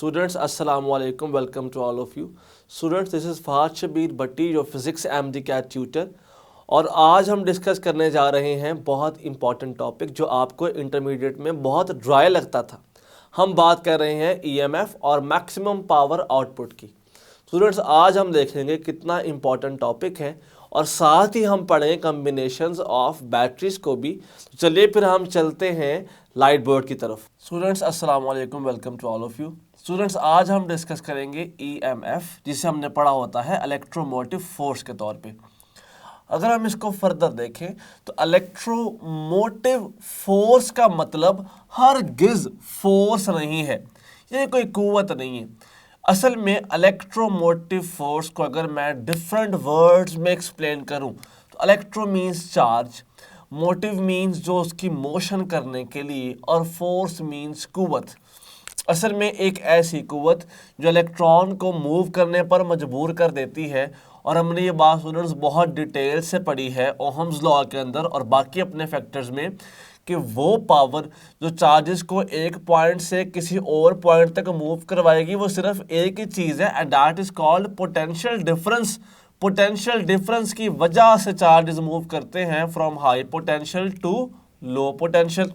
Students, Assalamu alaikum. Welcome to all of you. Students, this is Fahad Shabir Bhatti, your Physics MD CAT tutor. और आज हम discuss करने जा रहे हैं बहुत इंपॉर्टेंट टॉपिक जो आपको इंटरमीडिएट में बहुत ड्राई लगता था। हम बात कर रहे हैं ईएमएफ और मैक्सिमम पावर आउटपुट की। स्टूडेंट्स, आज हम देखेंगे कितना इंपॉर्टेंट टॉपिक है और साथ ही हम पढ़ेंगे कम्बिनेशंस ऑफ बैटरीज को भी। चलिए फिर हम चलते हैं लाइट बोर्ड की तरफ। स्टूडेंट्स, अस्सलाम वालेकुम, welcome to all of you. Students, आज हम डिस्कस करेंगे ईएमएफ, जिसे हमने पढ़ा होता है इलेक्ट्रोमोटिव फोर्स के तौर पे। अगर हम इसको फर्दर देखें तो इलेक्ट्रोमोटिव फोर्स का मतलब हरगिज़ फोर्स नहीं है, ये कोई कुव्वत नहीं है। असल में इलेक्ट्रोमोटिव फोर्स को अगर मैं डिफरेंट वर्ड्स में एक्सप्लेन करूं तो electro means charge, motive means जो उसकी मोशन करने के लिए, और फोर्स मीन्स कुव्वत। असल में एक ऐसी कुव्वत जो इलेक्ट्रॉन को मूव करने पर मजबूर कर देती है। और हमने ये बात स्टूडेंट्स बहुत डिटेल से पढ़ी है ओहम्स लॉ के अंदर और बाकी अपने फैक्टर्स में, कि वो पावर जो चार्जेस को एक पॉइंट से किसी और पॉइंट तक मूव करवाएगी वो सिर्फ एक ही चीज़ है, and that is called potential difference. Potential difference की वजह से चार्जेस मूव करते हैं from high potential to low potential.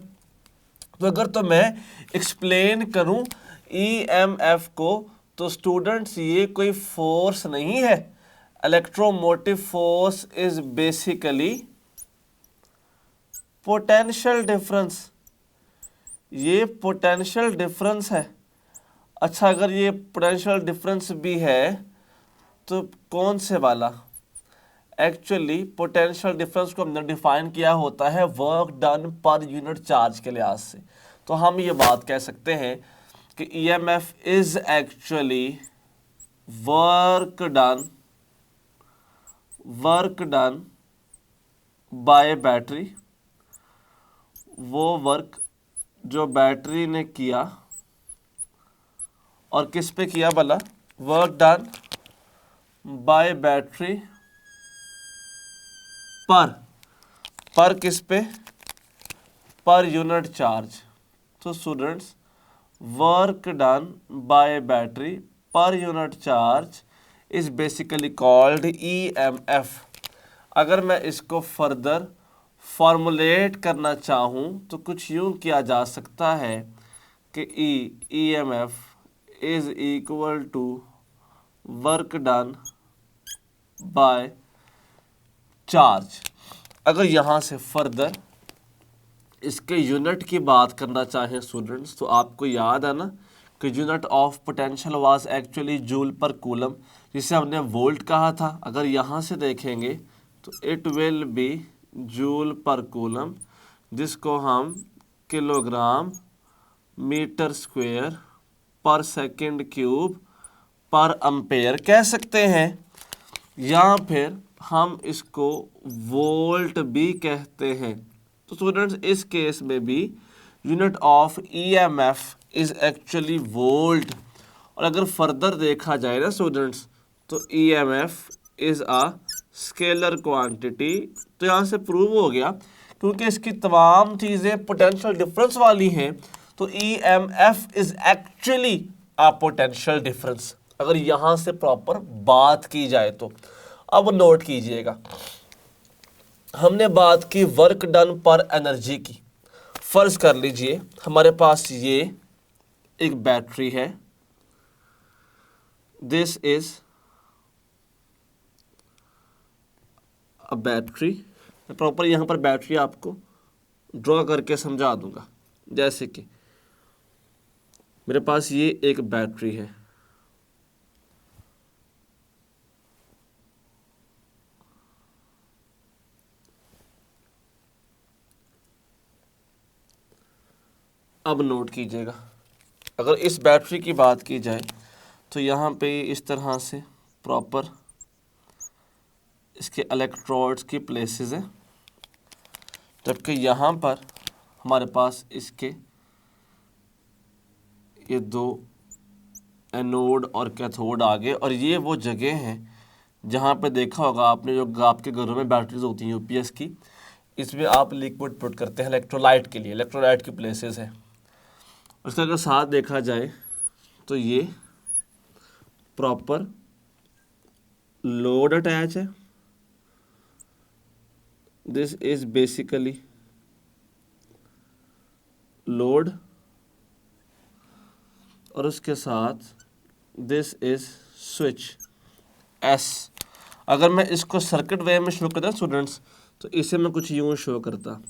तो अगर तो मैं एक्सप्लेन करूं ईएमएफ को तो स्टूडेंट्स ये कोई फोर्स नहीं है। Electromotive force is basically potential difference, ये पोटेंशियल डिफरेंस है। अच्छा, अगर ये पोटेंशियल डिफरेंस भी है तो कौन से वाला? एक्चुअली पोटेंशियल डिफरेंस को हमने डिफाइन किया होता है वर्क डन पर यूनिट चार्ज के लिहाज से। तो हम ये बात कह सकते हैं कि EMF is actually work done by battery, वो वर्क जो बैटरी ने किया। और किस पे किया भला? वर्क डन बाय बैटरी पर किस पे? Per unit charge. तो students, work done by battery per unit charge is basically called EMF. अगर मैं इसको फर्दर फॉर्मुलेट करना चाहूँ तो कुछ यूँ किया जा सकता है कि EMF is equal to work done by charge. अगर यहाँ से फर्दर इसके यूनिट की बात करना चाहें स्टूडेंट्स तो आपको याद है ना कि unit of potential was actually joule पर कूलम, जिसे हमने वोल्ट कहा था। अगर यहाँ से देखेंगे तो इट विल बी जूल पर कूलम, जिसको हम किलोग्राम मीटर स्क्वायर पर सेकंड क्यूब पर एम्पेयर कह सकते हैं, या फिर हम इसको वोल्ट भी कहते हैं। तो स्टूडेंट्स, इस केस में भी unit of EMF is actually volt. और अगर फर्दर देखा जाए ना स्टूडेंट्स तो EMF is a scalar quantity. तो यहाँ से प्रूव हो गया क्योंकि इसकी तमाम चीज़ें पोटेंशियल डिफरेंस वाली हैं, तो EMF is actually a potential difference अगर यहाँ से प्रॉपर बात की जाए तो। अब नोट कीजिएगा, हमने बात की वर्क डन पर एनर्जी की। फर्ज कर लीजिए हमारे पास ये एक बैटरी है, दिस इज अ बैटरी। मैं प्रॉपर यहाँ पर बैटरी आपको ड्रॉ करके समझा दूंगा। जैसे कि मेरे पास ये एक बैटरी है, अब नोट कीजिएगा, अगर इस बैटरी की बात की जाए तो यहाँ पे इस तरह से प्रॉपर इसके इलेक्ट्रोड्स की प्लेसेस हैं, जबकि यहाँ पर हमारे पास इसके ये दो एनोड और कैथोड आगे। और ये वो जगह हैं जहाँ पे देखा होगा आपने, जो आपके घरों में बैटरीज होती हैं यूपीएस की, इसमें आप लिक्विड पुट करते हैं इलेक्ट्रोलाइट के लिए, इलेक्ट्रोलाइट की प्लेसेस है। उसका अगर साथ देखा जाए तो ये प्रॉपर लोड अटैच है। दिस इज बेसिकली लोड, और उसके साथ दिस इज स्विच एस। अगर मैं इसको सर्किट वे में शो करता स्टूडेंट्स, तो इसे मैं कुछ यूं शो करता।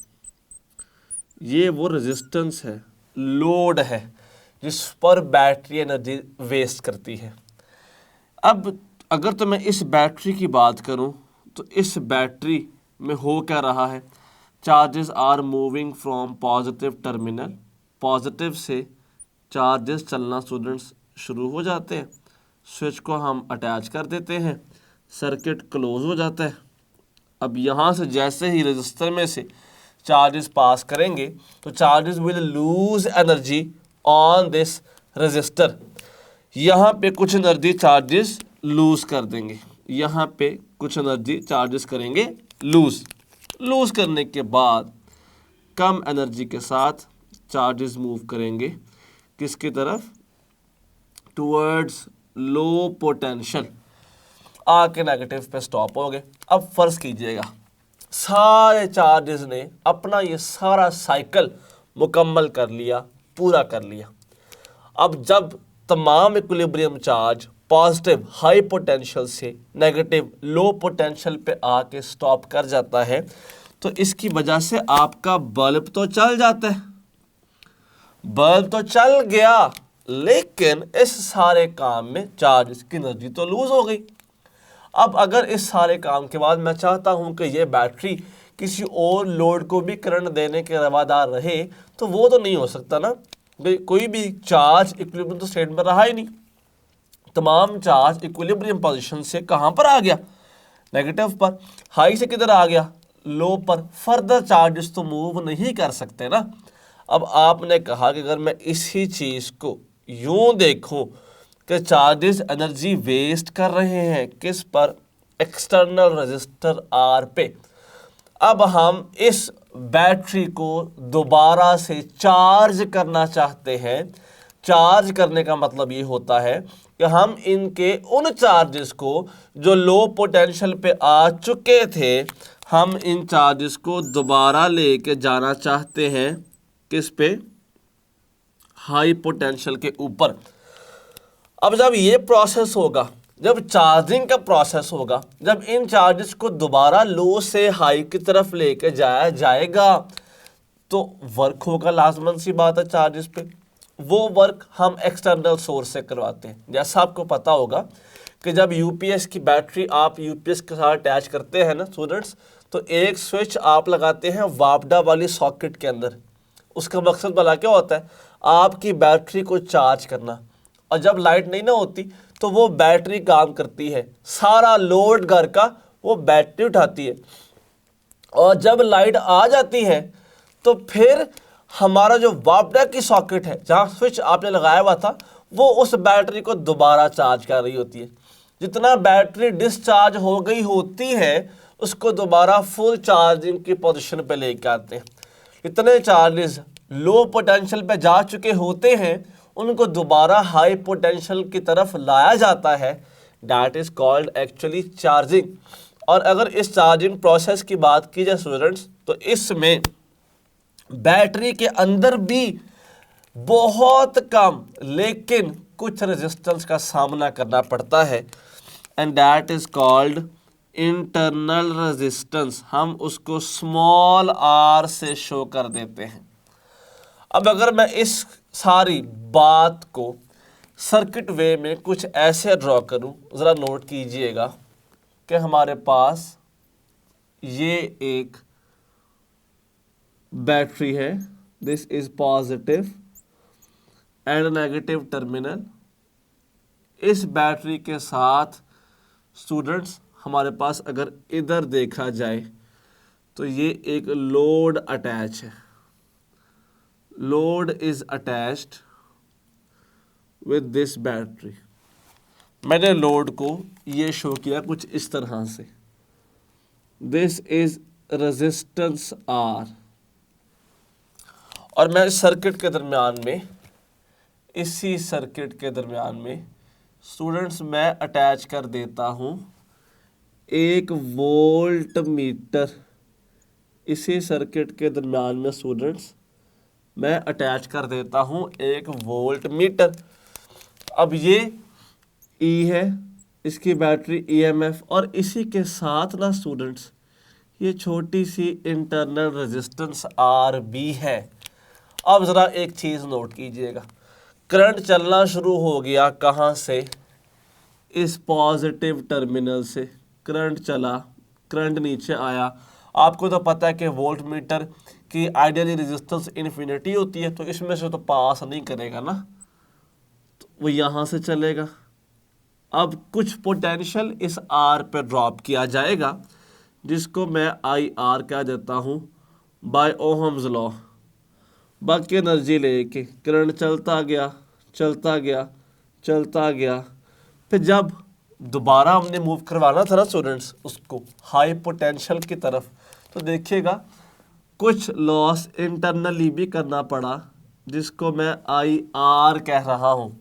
ये वो रेजिस्टेंस है, लोड है, जिस पर बैटरी एनर्जी वेस्ट करती है। अब अगर तो मैं इस बैटरी की बात करूं, तो इस बैटरी में हो क्या रहा है, charges are moving from positive terminal, positive से चार्जेस चलना स्टूडेंट्स शुरू हो जाते हैं। स्विच को हम अटैच कर देते हैं, सर्किट क्लोज हो जाता है। अब यहाँ से जैसे ही रजिस्टर में से चार्जेस पास करेंगे, तो charges will lose energy on this register. यहाँ पे कुछ एनर्जी चार्जेस लूज कर देंगे, यहाँ पे कुछ एनर्जी चार्जेस करेंगे लूज करने के बाद कम एनर्जी के साथ चार्जेस मूव करेंगे किसकी तरफ, टुवर्ड्स लो पोटेंशियल, आके नेगेटिव पे स्टॉप हो गए। अब फर्ज कीजिएगा सारे चार्जेस ने अपना ये सारा साइकिल मुकम्मल कर लिया, पूरा कर लिया। अब जब तमाम equilibrium charge positive high potential से नेगेटिव लो पोटेंशियल पे आके स्टॉप कर जाता है, तो इसकी वजह से आपका बल्ब तो चल जाता है, बल्ब तो चल गया, लेकिन इस सारे काम में चार्ज की एनर्जी तो लूज हो गई। अब अगर इस सारे काम के बाद मैं चाहता हूं कि ये बैटरी किसी और लोड को भी करंट देने के रवादार रहे, तो वो तो नहीं हो सकता ना, कोई भी चार्ज इक्विलिब्रियम तो स्टेट में रहा ही नहीं। तमाम चार्ज इक्विलिब्रियम पोजीशन से कहां पर आ गया, नेगेटिव पर। हाई से किधर आ गया, लो पर। फर्दर चार्जेस तो मूव नहीं कर सकते ना। अब आपने कहा कि अगर मैं इसी चीज को यूं देखूं कि चार्जेस एनर्जी वेस्ट कर रहे हैं किस पर, एक्सटर्नल रजिस्टर आर पे। अब हम इस बैटरी को दोबारा से चार्ज करना चाहते हैं। चार्ज करने का मतलब ये होता है कि हम इनके उन चार्जेस को जो लो पोटेंशियल पे आ चुके थे, हम इन चार्जेस को दोबारा लेके जाना चाहते हैं किस पे, हाई पोटेंशियल के ऊपर। अब जब ये प्रोसेस होगा, जब चार्जिंग का प्रोसेस होगा, जब इन चार्जेस को दोबारा लो से हाई की तरफ लेके जाया जाएगा, तो वर्क होगा, लाजमन सी बात है चार्जेस पे। वो वर्क हम एक्सटर्नल सोर्स से करवाते हैं। जैसा आपको पता होगा कि जब यूपीएस की बैटरी आप यूपीएस के साथ अटैच करते हैं ना स्टूडेंट्स, तो एक स्विच आप लगाते हैं वापडा वाली सॉकेट के अंदर। उसका मकसद भला क्या होता है, आपकी बैटरी को चार्ज करना। और जब लाइट नहीं ना होती, तो वो बैटरी काम करती है, सारा लोड घर का वो बैटरी उठाती है। और जब लाइट आ जाती है, तो फिर हमारा जो वापडा की सॉकेट है, जहाँ स्विच आपने लगाया हुआ था, वो उस बैटरी को दोबारा चार्ज कर रही होती है। जितना बैटरी डिस्चार्ज हो गई होती है, उसको दोबारा फुल चार्जिंग की पोजीशन पे लेके आते हैं। इतने चार्जेस लो पोटेंशियल पे जा चुके होते हैं, उनको दोबारा हाई पोटेंशियल की तरफ लाया जाता है। That is called actually charging. और अगर इस चार्जिंग प्रोसेस की बात की जाए स्टूडेंट्स, तो इसमें बैटरी के अंदर भी बहुत कम लेकिन कुछ रेजिस्टेंस का सामना करना पड़ता है, and that is called internal resistance. हम उसको स्मॉल आर से शो कर देते हैं। अब अगर मैं इस सारी बात को सर्किट वे में कुछ ऐसे ड्रॉ करूं, ज़रा नोट कीजिएगा कि हमारे पास ये एक बैटरी है, this is positive and negative terminal. इस बैटरी के साथ स्टूडेंट्स हमारे पास अगर इधर देखा जाए, तो ये एक लोड अटैच है। Load is attached with this battery. मैंने लोड को ये शो किया कुछ इस तरह से, दिस इज रेजिस्टेंस आर। और मैं सर्किट के दरमियान में इसी सर्किट के दरमियान में स्टूडेंट्स मैं अटैच कर देता हूँ एक वोल्ट मीटर। इसी सर्किट के दरमियान में स्टूडेंट्स मैं अटैच कर देता हूँ एक वोल्ट मीटर। अब ये E है, इसकी बैटरी EMF, और इसी के साथ ना स्टूडेंट्स ये छोटी सी इंटरनल रेजिस्टेंस RB है। अब ज़रा एक चीज़ नोट कीजिएगा, करंट चलना शुरू हो गया कहाँ से? इस पॉजिटिव टर्मिनल से करंट चला, करंट नीचे आया। आपको तो पता है कि वोल्ट मीटर की आइडियली रेजिस्टेंस इन्फिनिटी होती है, तो इसमें से तो पास नहीं करेगा ना, तो वो यहाँ से चलेगा। अब कुछ पोटेंशियल इस R पे ड्रॉप किया जाएगा, जिसको मैं IR कह देता हूँ बाय ओहम्स लॉ। बाकी एनर्जी लेके करंट चलता गया चलता गया चलता गया, फिर जब दोबारा हमने मूव करवाना था ना स्टूडेंट्स उसको हाई पोटेंशियल की तरफ, तो देखिएगा कुछ लॉस इंटरनली भी करना पड़ा, जिसको मैं IR कह रहा हूँ।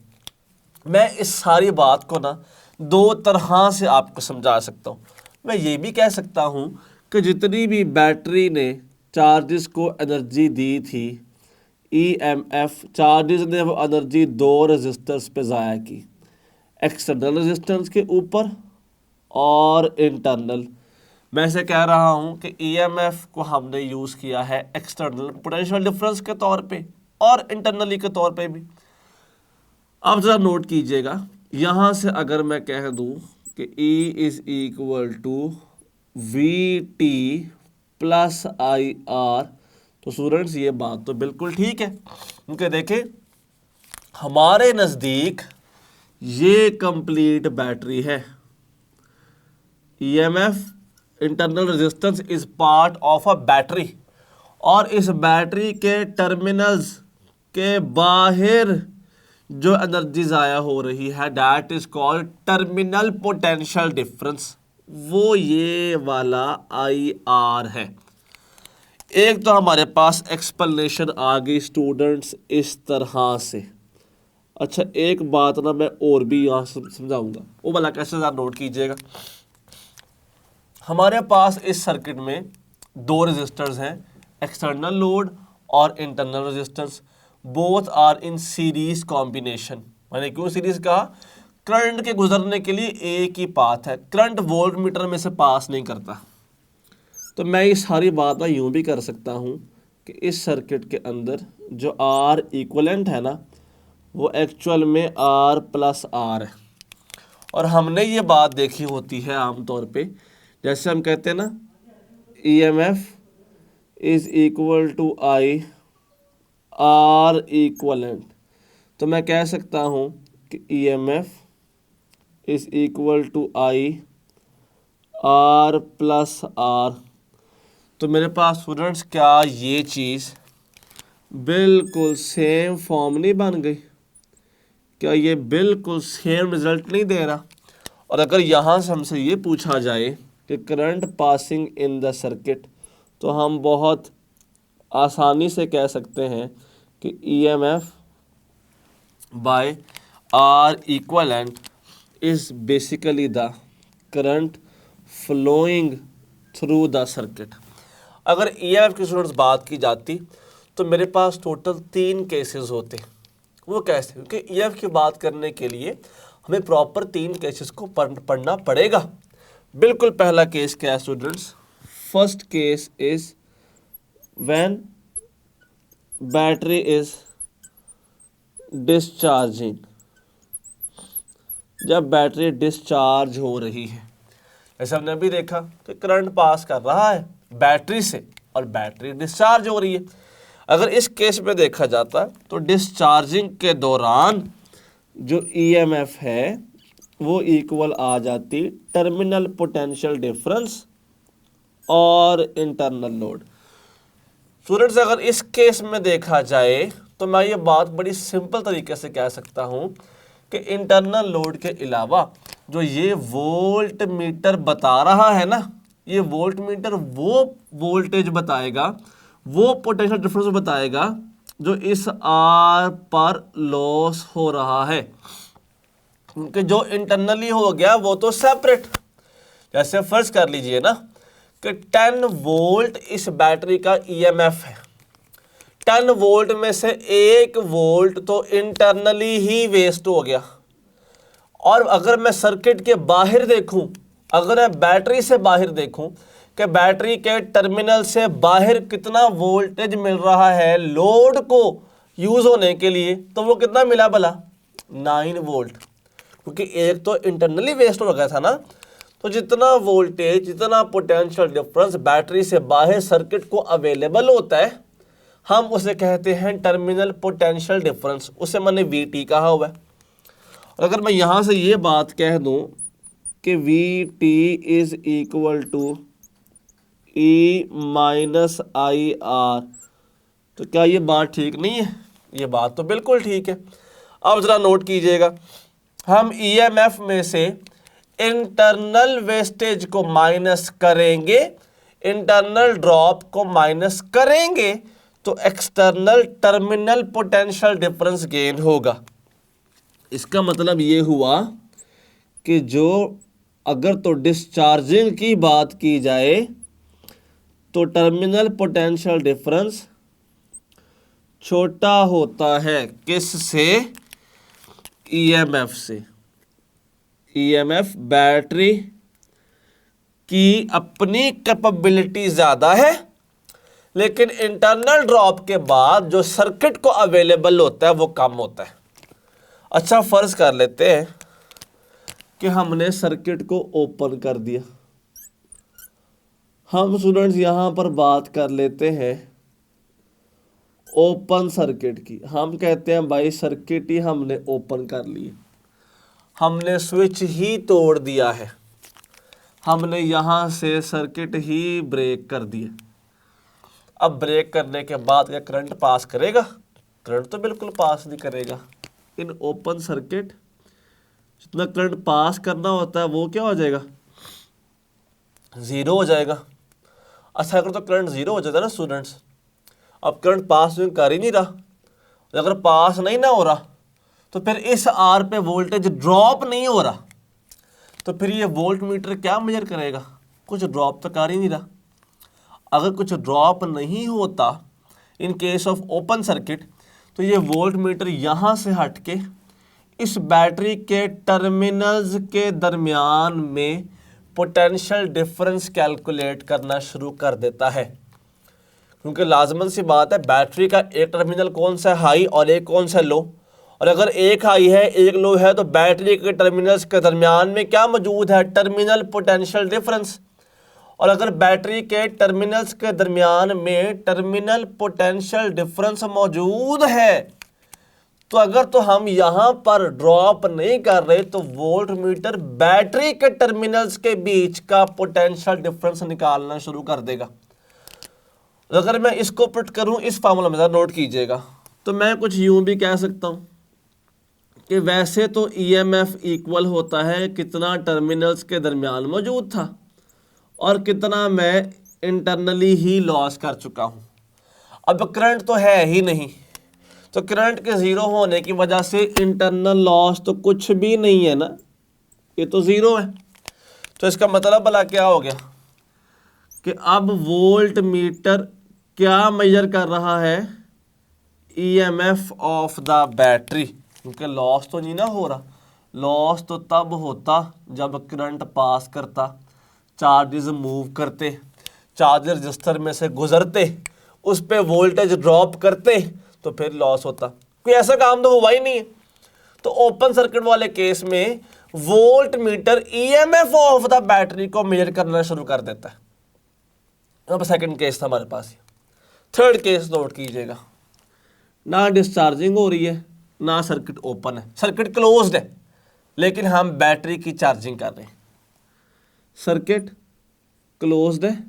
मैं इस सारी बात को ना दो तरह से आपको समझा सकता हूँ। मैं ये भी कह सकता हूँ कि जितनी भी बैटरी ने चार्जेस को एनर्जी दी थी, EMF चार्जेस ने वो एनर्जी दो रेजिस्टर्स पे ज़ाया की, एक्सटर्नल रेजिस्टेंस के ऊपर और इंटरनल। मैं से कह रहा हूँ कि EMF को हमने यूज़ किया है एक्सटर्नल पोटेंशियल डिफरेंस के तौर पे और इंटरनली के तौर पे भी। अब ज़रा नोट कीजिएगा, यहाँ से अगर मैं कह दूँ कि E is equal to VT plus IR, तो स्टूडेंट्स ये बात तो बिल्कुल ठीक है, क्योंकि देखें हमारे नज़दीक ये कंप्लीट बैटरी है। EMF internal resistance is part of a battery, और इस बैटरी के टर्मिनल्स के बाहर जो एनर्जी ज़ाया हो रही है that is called terminal potential difference, वो ये वाला IR है। एक तो हमारे पास एक्सप्लेनेशन आ गई स्टूडेंट्स इस तरह से। अच्छा एक बात ना मैं और भी यहाँ समझाऊंगा, वो वाला कैसे ज़रा नोट कीजिएगा। हमारे पास इस सर्किट में दो रेजिस्टर्स हैं, एक्सटर्नल लोड और internal resistance, both are in series combination. मैंने क्यों सीरीज कहा? करंट के गुजरने के लिए एक ही पाथ है, करंट वोल्ट मीटर में से पास नहीं करता। तो मैं ये सारी बात ना यूँ भी कर सकता हूँ कि इस सर्किट के अंदर जो R इक्वलेंट है ना, वो एक्चुअल में R प्लस R है। और हमने ये बात देखी होती है आमतौर पे, जैसे हम कहते हैं ना EMF is equal to I R equivalent, तो मैं कह सकता हूँ कि EMF is equal to I R plus R। तो मेरे पास स्टूडेंट्स क्या ये चीज़ बिल्कुल सेम फॉर्म नहीं बन गई? क्या ये बिल्कुल सेम रिजल्ट नहीं दे रहा? और अगर यहाँ से हमसे ये पूछा जाए कि current passing in the circuit, तो हम बहुत आसानी से कह सकते हैं कि EMF by R equivalent is basically the current flowing through the circuit. अगर EMF की स्टूडेंट्स बात की जाती तो मेरे पास टोटल 3 केसेस होते। वो कैसे? क्योंकि EMF की बात करने के लिए हमें प्रॉपर 3 केसेस को पढ़ना पड़ेगा। बिल्कुल पहला केस क्या है students? First case is when battery is discharging, जब बैटरी डिस्चार्ज हो रही है। जैसे हमने अभी देखा कि करंट पास कर रहा है बैटरी से और बैटरी डिस्चार्ज हो रही है। अगर इस केस में देखा जाता है तो डिस्चार्जिंग के दौरान जो EMF है वो इक्वल आ जाती टर्मिनल पोटेंशियल डिफरेंस और इंटरनल लोड। स्टूडेंट्स अगर इस केस में देखा जाए तो मैं ये बात बड़ी सिंपल तरीके से कह सकता हूँ कि इंटरनल लोड के अलावा जो ये वोल्ट मीटर बता रहा है ना, ये वोल्ट मीटर वो वोल्टेज बताएगा, वो पोटेंशियल डिफरेंस बताएगा जो इस आर पर लॉस हो रहा है, क्योंकि जो इंटरनली हो गया वो तो सेपरेट। जैसे फर्ज कर लीजिए ना कि 10 वोल्ट इस बैटरी का ईएमएफ है, 10 वोल्ट में से 1 वोल्ट तो इंटरनली ही वेस्ट हो गया। और अगर मैं सर्किट के बाहर देखूं, अगर मैं बैटरी से बाहर देखूं कि बैटरी के टर्मिनल से बाहर कितना वोल्टेज मिल रहा है लोड को यूज होने के लिए, तो वो कितना मिला भला? 9 वोल्ट, क्योंकि एक तो इंटरनली वेस्ट हो गया था ना। तो जितना वोल्टेज, जितना पोटेंशियल डिफरेंस बैटरी से बाहर सर्किट को अवेलेबल होता है, हम उसे कहते हैं टर्मिनल पोटेंशियल डिफरेंस। उसे मैंने वीटी कहा हुआ है। और अगर मैं यहाँ से ये बात कह दूँ कि VT is equal to E minus I R, तो क्या ये बात ठीक नहीं है? ये बात तो बिल्कुल ठीक है। अब ज़रा नोट कीजिएगा, हम ईएमएफ में से इंटरनल वेस्टेज को माइनस करेंगे, इंटरनल ड्रॉप को माइनस करेंगे, तो external terminal potential difference gain होगा। इसका मतलब ये हुआ कि जो अगर तो डिस्चार्जिंग की बात की जाए तो टर्मिनल पोटेंशियल डिफरेंस छोटा होता है किससे? ईएमएफ से। ईएमएफ बैटरी की अपनी कैपेबिलिटी ज़्यादा है, लेकिन इंटरनल ड्रॉप के बाद जो सर्किट को अवेलेबल होता है वो कम होता है। अच्छा, फर्ज कर लेते हैं कि हमने सर्किट को ओपन कर दिया। हम स्टूडेंट्स यहाँ पर बात कर लेते हैं ओपन सर्किट की। हम कहते हैं भाई सर्किट ही हमने ओपन कर ली, हमने स्विच ही तोड़ दिया है, हमने यहाँ से सर्किट ही ब्रेक कर दिया। अब ब्रेक करने के बाद क्या करंट पास करेगा? करंट तो बिल्कुल पास नहीं करेगा। इन ओपन सर्किट जितना करंट पास करना होता है वो क्या हो जाएगा? ज़ीरो हो जाएगा। अच्छा, अगर तो करंट ज़ीरो हो जाता है ना स्टूडेंट्स, अब करंट पास कर ही नहीं रहा, अगर पास नहीं ना हो रहा तो फिर इस आर पे वोल्टेज ड्रॉप नहीं हो रहा, तो फिर ये वोल्ट मीटर क्या मेजर करेगा? कुछ ड्रॉप तो कर ही नहीं रहा। अगर कुछ ड्रॉप नहीं होता in case of open circuit, तो ये वोल्ट मीटर यहाँ से हट के इस बैटरी के टर्मिनल्स के दरमियान में पोटेंशियल डिफरेंस कैलकुलेट करना शुरू कर देता है। क्योंकि लाजमन सी बात है, बैटरी का एक टर्मिनल कौन सा हाई और एक कौन सा लो, और अगर एक हाई है एक लो है तो बैटरी के टर्मिनल्स के दरमियान में क्या मौजूद है? Terminal potential difference. और अगर बैटरी के टर्मिनल्स के दरमियान में टर्मिनल पोटेंशियल डिफरेंस मौजूद है, तो अगर तो हम यहाँ पर ड्रॉप नहीं कर रहे तो वोल्ट मीटर बैटरी के टर्मिनल्स के बीच का पोटेंशियल डिफरेंस निकालना शुरू कर देगा। अगर मैं इसको पुट करूँ इस फार्मूला में, नोट कीजिएगा, तो मैं कुछ यूं भी कह सकता हूँ कि वैसे तो ईएमएफ इक्वल होता है कितना टर्मिनल्स के दरमियान मौजूद था और कितना मैं इंटरनली ही लॉस कर चुका हूँ। अब करंट तो है ही नहीं, तो करंट के ज़ीरो होने की वजह से इंटरनल लॉस तो कुछ भी नहीं है ना, ये तो ज़ीरो है। तो इसका मतलब भला क्या हो गया कि अब वोल्ट मीटर क्या मेजर कर रहा है? EMF of the battery. क्योंकि लॉस तो नहीं ना हो रहा, लॉस तो तब होता जब करंट पास करता, चार्जेस मूव करते, चार्ज रजिस्टर में से गुजरते, उस पे वोल्टेज ड्रॉप करते, तो फिर लॉस होता। कोई ऐसा काम तो हुआ ही नहीं है। तो ओपन सर्किट वाले केस में volt meter EMF of the battery को मेजर करना शुरू कर देता है। अब सेकंड केस था हमारे पास। थर्ड केस नोट कीजिएगा, ना डिस्चार्जिंग हो रही है ना सर्किट ओपन है, सर्किट क्लोज्ड है, लेकिन हम बैटरी की चार्जिंग कर रहे हैं। सर्किट क्लोज्ड है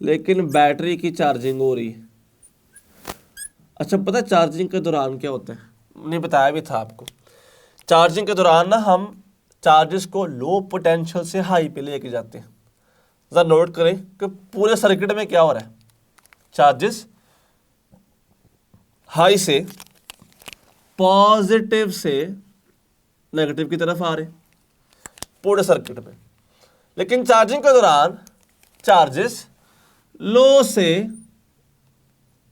लेकिन बैटरी की चार्जिंग हो रही है। अच्छा, पता है चार्जिंग के दौरान क्या होता है? नहीं बताया भी था आपको। चार्जिंग के दौरान ना हम चार्जेस को लो पोटेंशियल से हाई पे लेके जाते हैं। ज़रा नोट करें कि पूरे सर्किट में क्या हो रहा है, चार्जेस हाई से पॉजिटिव से नेगेटिव की तरफ आ रहे पूरे सर्किट में, लेकिन चार्जिंग के दौरान चार्जेस लो से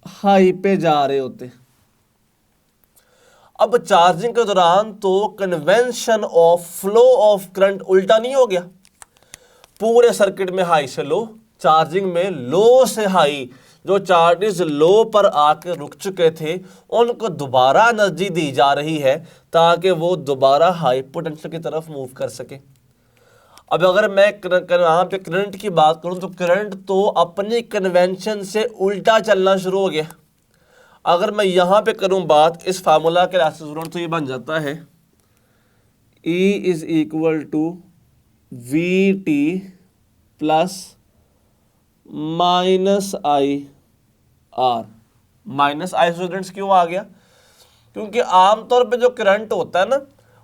हाई पे जा रहे होते। अब चार्जिंग के दौरान तो convention of flow of current उल्टा नहीं हो गया, पूरे सर्किट में हाई से लो, चार्जिंग में लो से हाई, जो चार्जेस लो पर आकर रुक चुके थे उनको दोबारा एनर्जी दी जा रही है ताकि वो दोबारा हाई पोटेंशियल की तरफ मूव कर सके। अब अगर मैं यहाँ पे करंट की बात करूं तो करंट तो अपनी कन्वेंशन से उल्टा चलना शुरू हो गया। अगर मैं यहां पे करूं बात इस फार्मूला के रास्ते से तो ये बन जाता है E is equal to V T plus minus I R. Minus I students क्यों आ गया? क्योंकि आमतौर पे जो करंट होता है ना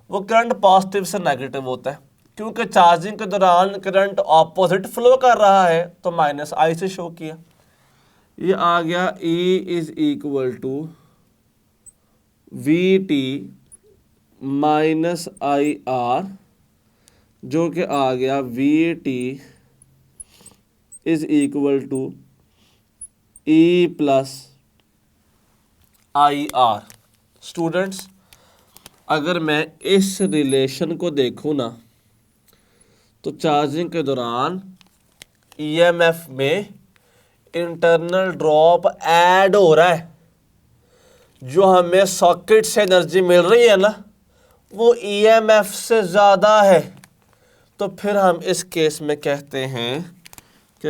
वो करंट पॉजिटिव से नेगेटिव होता है, क्योंकि चार्जिंग के दौरान करंट ऑपोजिट फ्लो कर रहा है तो माइनस आई से शो किया। ये आ गया E is equal to V T minus I R, जो कि आ गया V T is equal to E plus I R. Students अगर मैं इस रिलेशन को देखूँ ना तो चार्जिंग के दौरान ईएमएफ में इंटरनल ड्रॉप ऐड हो रहा है, जो हमें सॉकेट से एनर्जी मिल रही है ना वो ईएमएफ से ज़्यादा है। तो फिर हम इस केस में कहते हैं कि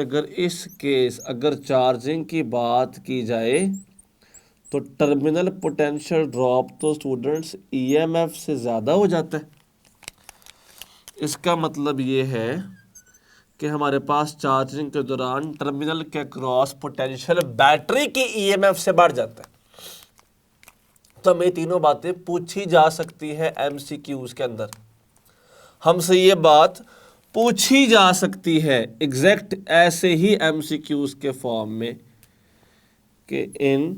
अगर चार्जिंग की बात की जाए तो टर्मिनल पोटेंशियल ड्रॉप तो स्टूडेंट्स ईएमएफ से ज़्यादा हो जाता है। इसका मतलब ये है कि हमारे पास चार्जिंग के दौरान टर्मिनल के क्रॉस पोटेंशियल बैटरी की ईएमएफ से बढ़ जाता है। तो हमें तीनों बातें पूछी जा सकती है एमसीक्यूज के अंदर, हमसे ये बात पूछी जा सकती है एग्जैक्ट ऐसे ही एमसीक्यूज के फॉर्म में कि in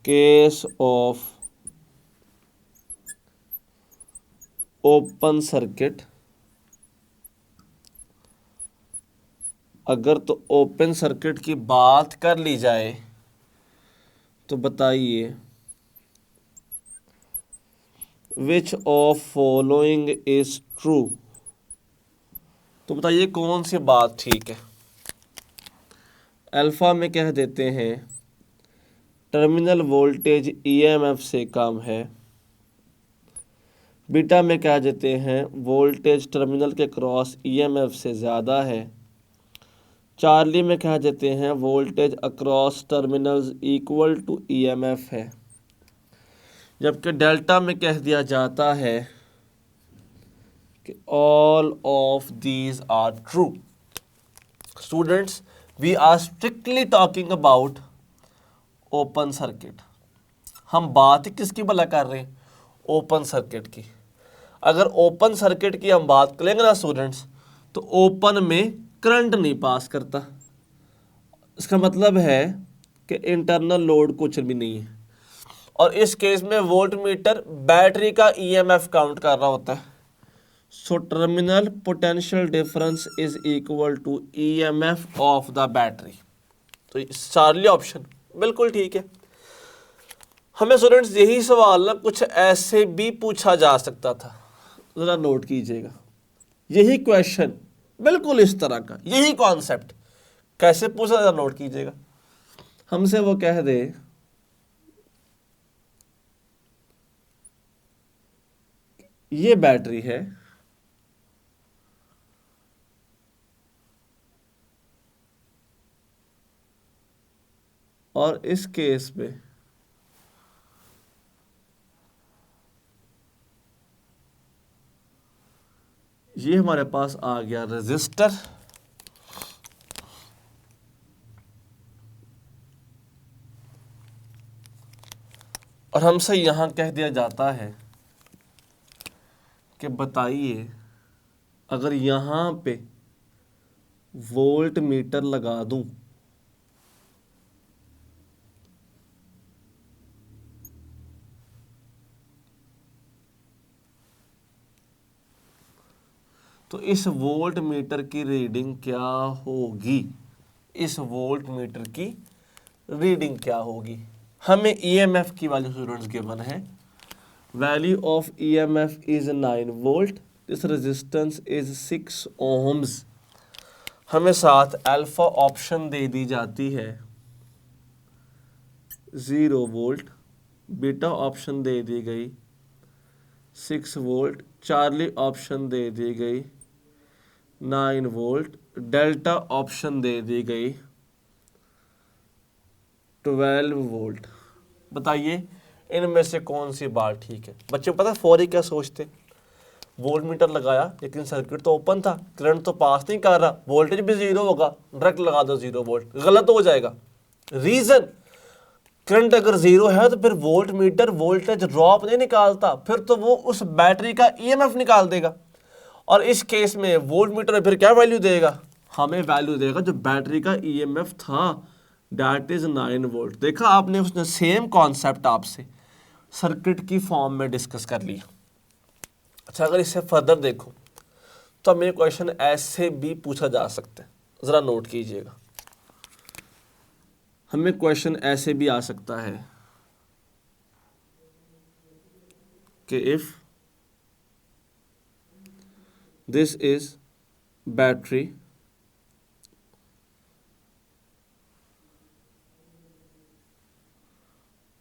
case of open circuit, अगर तो ओपन सर्किट की बात कर ली जाए तो बताइए which of following is true. तो बताइए कौन सी बात ठीक है। अल्फा में कह देते हैं टर्मिनल वोल्टेज ईएमएफ से कम है। बीटा में कह देते हैं वोल्टेज टर्मिनल के क्रॉस ईएमएफ से ज़्यादा है। चार्ली में कह देते हैं voltage across terminals equal to EMF है। जबकि डेल्टा में कह दिया जाता है कि all of these are true. Students we are strictly talking about open circuit. हम बात ही किसकी भला कर रहे हैं? ओपन सर्किट की। अगर ओपन सर्किट की हम बात करेंगे ना स्टूडेंट्स तो ओपन में करंट नहीं पास करता। इसका मतलब है कि इंटरनल लोड कुछ भी नहीं है, और इस केस में वोल्ट मीटर बैटरी का ईएमएफ काउंट कर रहा होता है। So terminal potential difference is equal to EMF of the battery. तो चार्ली ऑप्शन बिल्कुल ठीक है। हमें स्टूडेंट्स यही सवाल ना कुछ ऐसे भी पूछा जा सकता था, जरा नोट कीजिएगा। यही क्वेश्चन बिल्कुल इस तरह का, यही कॉन्सेप्ट कैसे पूछा, जरा नोट कीजिएगा। हमसे वो कह दे ये बैटरी है और इस केस में ये हमारे पास आ गया रेजिस्टर, और हमसे यहां कह दिया जाता है कि बताइए अगर यहां पे वोल्ट मीटर लगा दूं तो इस वोल्ट मीटर की रीडिंग क्या होगी, इस वोल्ट मीटर की रीडिंग क्या होगी। हमें ईएमएफ की वैल्यू स्टूडेंट्स गिवन है, value of EMF is 9 volt, this resistance is 6 ohms. हमें साथ अल्फा ऑप्शन दे दी जाती है 0 वोल्ट, बीटा ऑप्शन दे दी गई 6 वोल्ट, चार्ली ऑप्शन दे दी गई 9 वोल्ट, डेल्टा ऑप्शन दे दी गई 12 वोल्ट। बताइए इनमें से कौन सी बात ठीक है। बच्चों को पता है फौरी क्या सोचते, वोल्ट मीटर लगाया लेकिन सर्किट तो ओपन था, करंट तो पास नहीं कर रहा, वोल्टेज भी 0 होगा, डायरेक्ट लगा दो 0 वोल्ट, गलत हो जाएगा। रीजन, करंट अगर 0 है तो फिर वोल्ट मीटर वोल्टेज ड्रॉप नहीं निकालता, फिर तो वो उस बैटरी का ईएमएफ निकाल देगा। और इस केस में वोल्ट मीटर में फिर क्या वैल्यू देगा, हमें वैल्यू देगा जो बैटरी का ईएमएफ था, दैट इज 9 वोल्ट। देखा आपने, उसने सेम कॉन्सेप्ट आपसे सर्किट की फॉर्म में डिस्कस कर लिया। अच्छा, अगर इससे फर्दर देखो तो हमें क्वेश्चन ऐसे भी पूछा जा सकता है, जरा नोट कीजिएगा। हमें क्वेश्चन ऐसे भी आ सकता है कि if this is battery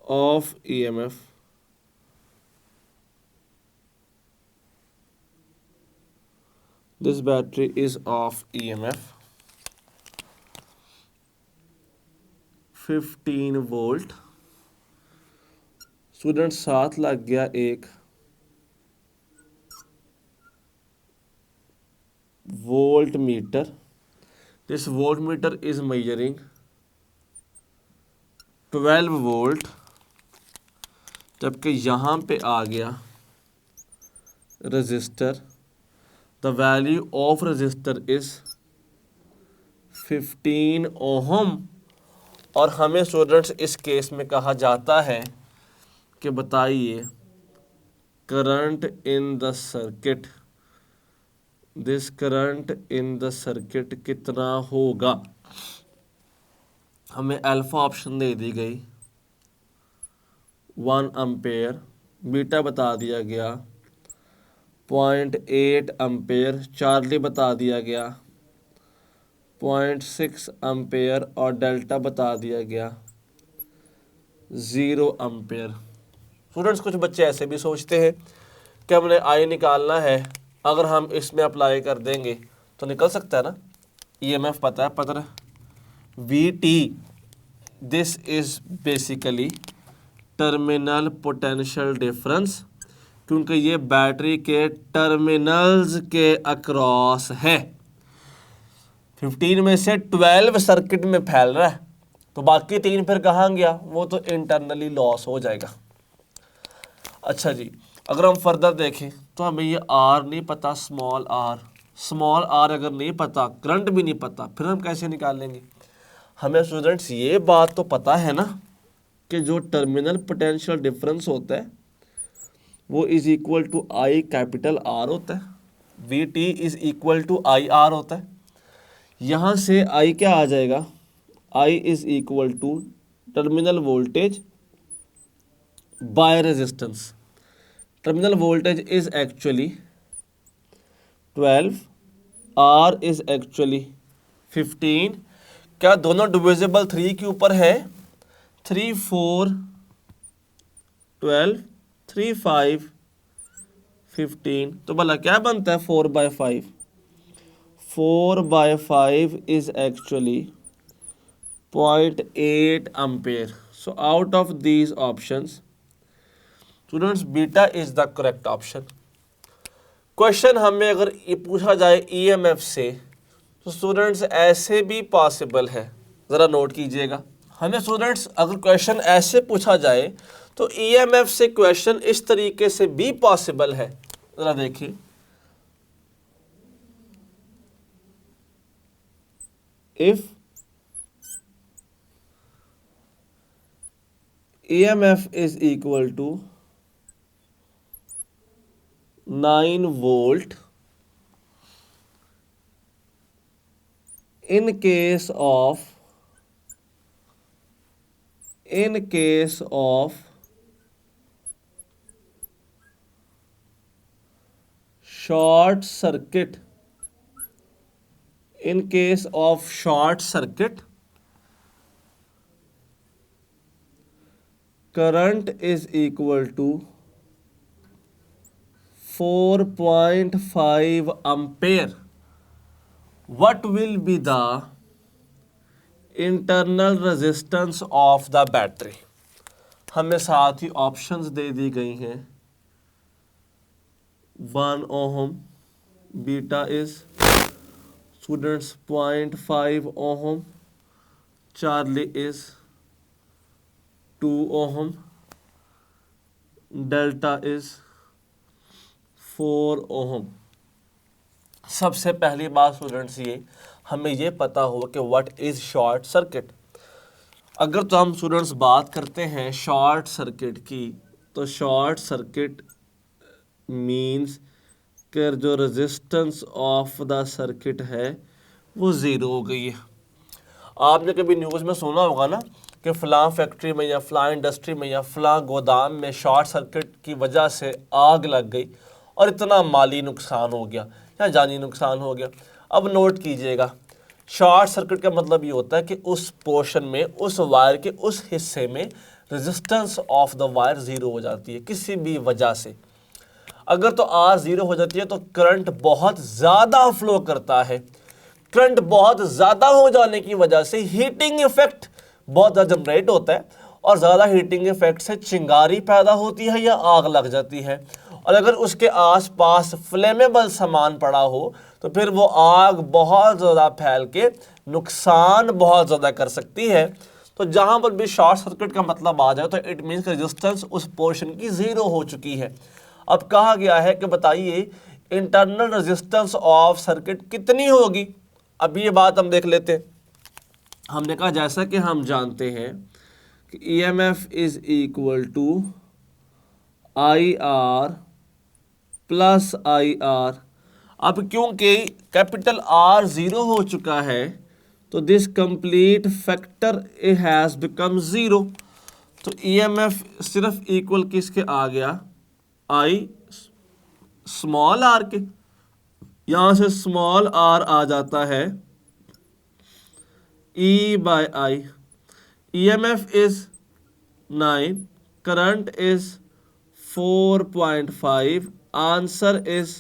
of EMF this battery is of EMF 15 volt. Student साथ लग गया एक volt meter, this volt meter is measuring 12 volt, जबकि यहाँ पे आ गया register, the value of register is 15 ohm. और हमें स्टूडेंट्स इस केस में कहा जाता है कि बताइए current in the circuit, this current in the circuit कितना होगा। हमें अल्फा ऑप्शन दे दी गई 1 एम्पेयर, बीटा बता दिया गया 0.8 एम्पेयर, चार्ली बता दिया गया 0.6 एम्पेयर और डेल्टा बता दिया गया 0 एम्पेयर। स्टूडेंट्स कुछ बच्चे ऐसे भी सोचते हैं कि हमने आई निकालना है, अगर हम इसमें अप्लाई कर देंगे तो निकल सकता है ना, ईएमएफ पता है, पता है V T, this is basically terminal potential difference, क्योंकि ये बैटरी के टर्मिनल्स के अक्रॉस है। 15 में से 12 सर्किट में फैल रहा है, तो बाकी 3 फिर कहाँ गया, वो तो इंटरनली लॉस हो जाएगा। अच्छा जी, अगर हम फर्दर देखें तो हमें ये आर नहीं पता, स्मॉल आर अगर नहीं पता, करंट भी नहीं पता, फिर हम कैसे निकालेंगे। हमें स्टूडेंट्स ये बात तो पता है ना कि जो टर्मिनल पोटेंशियल डिफरेंस होता है वो is equal to I capital R होता है, V T is equal to I R होता है। यहाँ से आई क्या आ जाएगा, I is equal to terminal voltage by resistance. Terminal voltage is actually 12, R is actually 15। क्या दोनों डिविजिबल 3 के ऊपर है, 3 4 12 3 5 15, तो भला क्या बनता है 4/5, 4/5 is actually 0.8 ampere. So out of these options, students, beta is the correct option. Question हमें अगर ये पूछा जाए ईएमएफ से तो स्टूडेंट्स ऐसे भी पॉसिबल है, ज़रा नोट कीजिएगा। हमें स्टूडेंट्स अगर क्वेश्चन ऐसे पूछा जाए तो ईएमएफ से क्वेश्चन इस तरीके से भी पॉसिबल है, ज़रा देखिए। If EMF is equal to 9 volt in case of short circuit, current is equal to 4.5 ampere. What will be the internal resistance of the battery? हमें साथ ही ऑप्शंस दे दी गई हैं. 1 ohm, beta is students 0.5 ohm, Charlie is 2 ohm, delta is 4 ohm. सबसे पहली बात students ये हमें ये पता हो कि व्हाट इज शॉर्ट सर्किट. अगर तो हम स्टूडेंट्स बात करते हैं शॉर्ट सर्किट की, तो शॉर्ट सर्किट मींस कि जो रेजिस्टेंस ऑफ द सर्किट है वो ज़ीरो हो गई है. आपने कभी न्यूज़ में सुना होगा ना कि फ़लाँ फैक्ट्री में या फ़लाँ इंडस्ट्री में या फ़लाँ गोदाम में शॉर्ट सर्किट की वजह से आग लग गई और इतना माली नुकसान हो गया या जानी नुकसान हो गया. अब नोट कीजिएगा, शॉर्ट सर्किट का मतलब ये होता है कि उस पोर्शन में, उस वायर के उस हिस्से में resistance of the wire zero हो जाती है किसी भी वजह से. अगर तो आर ज़ीरो हो जाती है तो करंट बहुत ज़्यादा फ्लो करता है. करंट बहुत ज़्यादा हो जाने की वजह से हीटिंग इफेक्ट बहुत ज़्यादा जनरेट होता है और ज़्यादा हीटिंग इफेक्ट से चिंगारी पैदा होती है या आग लग जाती है. और अगर उसके आसपास फ्लेमेबल सामान पड़ा हो तो फिर वो आग बहुत ज़्यादा फैल के नुकसान बहुत ज़्यादा कर सकती है. तो जहाँ पर भी शॉर्ट सर्किट का मतलब आ जाए तो इट मीन्स रेजिस्टेंस उस पोर्शन की ज़ीरो हो चुकी है. अब कहा गया है कि बताइए इंटरनल रेजिस्टेंस ऑफ सर्किट कितनी होगी. अब ये बात हम देख लेते हैं. हमने कहा जैसा कि हम जानते हैं कि EMF is equal to I R plus I R. अब क्योंकि कैपिटल आर ज़ीरो हो चुका है तो this complete factor has become zero. तो ईएमएफ सिर्फ इक्वल किसके आ गया, आई स्मॉल आर के. यहाँ से स्मॉल आर आ जाता है E by I. EMF is 9, current is 4.5, answer is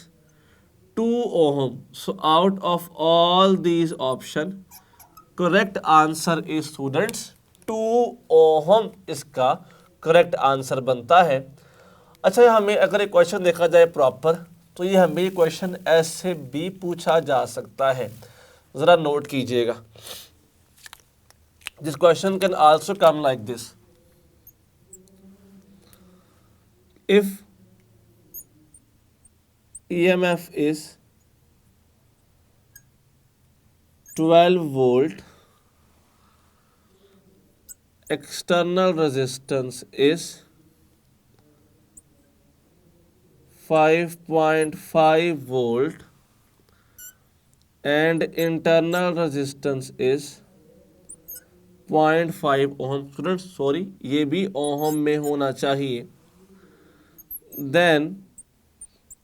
2 ohm. So out of all these options, correct answer is students 2 ohm इसका करेक्ट आंसर बनता है. अच्छा, हमें अगर एक क्वेश्चन देखा जाए प्रॉपर तो ये हमें क्वेश्चन ऐसे भी पूछा जा सकता है. ज़रा नोट कीजिएगा. This question can also come like this. If EMF is 12 volt, external resistance is 5.5 volt and internal resistance is 0.5 ohm. Students sorry, ये भी ओहम में होना चाहिए. Then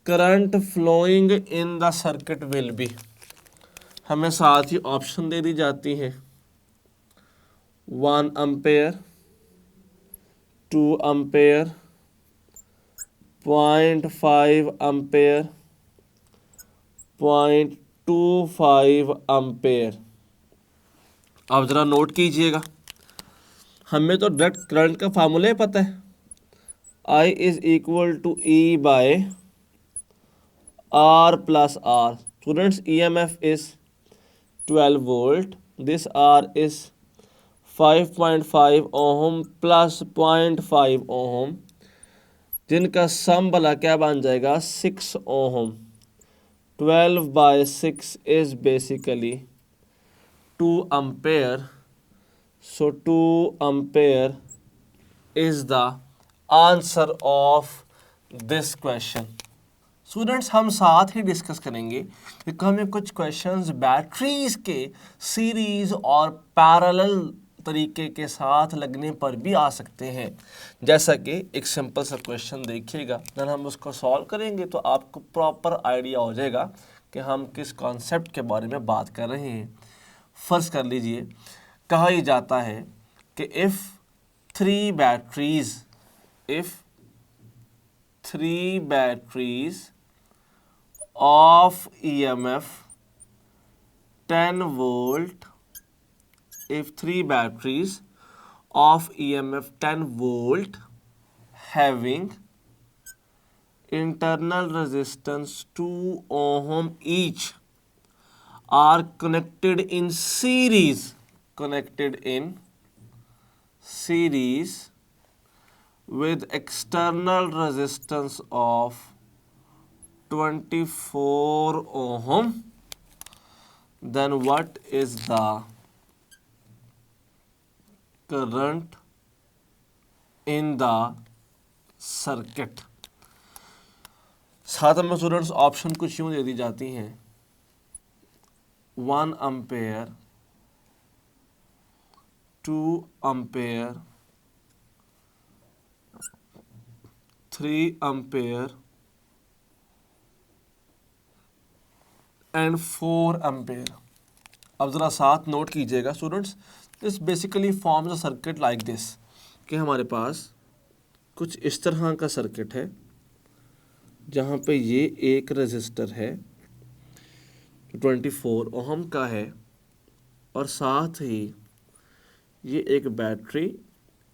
current flowing in the circuit will be, हमें साथ ही option दे दी जाती है 1 एम्पेयर, 2 एम्पेयर, 0.5 एम्पेयर, 0.25 एम्पेयर. आप ज़रा नोट कीजिएगा. हमें तो डायरेक्ट करंट का फार्मूला ही पता है, I is equal to E बाय R plus R. Students EMF is 12 volt, this R is 5.5 ohm plus 0.5 ohm, जिनका सम भला क्या बन जाएगा 6 ohm. 12 by 6 is basically 2 ampere. So 2 ampere is the answer of this question. Students हम साथ ही discuss करेंगे क्योंकि हमें कुछ क्वेश्चंस बैटरीज के सीरीज और पैरेलल तरीके के साथ लगने पर भी आ सकते हैं। जैसा कि एक सिंपल सा क्वेश्चन देखिएगा, देन हम उसको सॉल्व करेंगे तो आपको प्रॉपर आइडिया हो जाएगा कि हम किस कॉन्सेप्ट के बारे में बात कर रहे हैं। फर्ज कर लीजिए, कहा ही जाता है कि if three batteries of EMF 10 volt, if three batteries of EMF 10 volt having internal resistance 2 ohm each are connected in series with external resistance of 24 ohm, then what is the current in the circuit? साथ में students option कुछ यूं दे दी जाती हैं, 1 ampere, 2 ampere, 3 ampere and 4 ampere. अब ज़रा साथ नोट कीजिएगा students, this basically forms a circuit like this, कि हमारे पास कुछ इस तरह का सर्किट है जहाँ पे ये एक रजिस्टर है 24 ओहम का है और साथ ही ये एक battery,